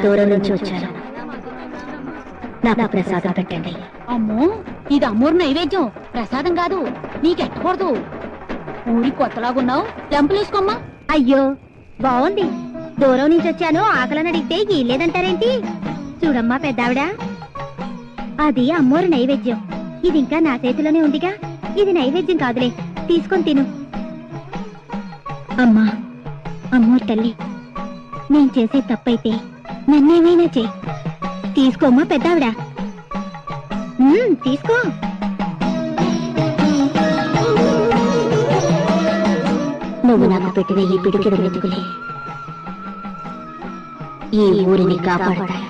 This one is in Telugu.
దూరం నుంచి వచ్చాను. నాకు ప్రసాదం పెట్టండి. అమ్మో, ఇది అమ్మోరు నైవేద్యం, ప్రసాదం కాదు. నీకెట్టకూడదు. ఊరి కొత్తలాగున్నావు, లెంపలేసుకోమ్మా. అయ్యో బాగుంది. దూరం నుంచి వచ్చాను, ఆకలని అడిగితే ఇల్లేదంటారేంటి? చూడమ్మా పెద్దావిడ, అది అమ్మోరు నైవేద్యం. ఇది ఇంకా నా చేతిలోనే ఉందిగా. ఇది నైవేద్యం కాదులే, తీసుకొని తిను. అమ్మా, అమ్మోరు తల్లి, నేను చేసే తప్పైతే నన్నేమైనా చెయ్యి. తీసుకోమ్మా పెద్దావిడ, తీసుకో. నువ్వు నాకు పెట్టిన ఈ పిడికెడు మెతుకులే ఈ ఊరిని కాపాడతాయి.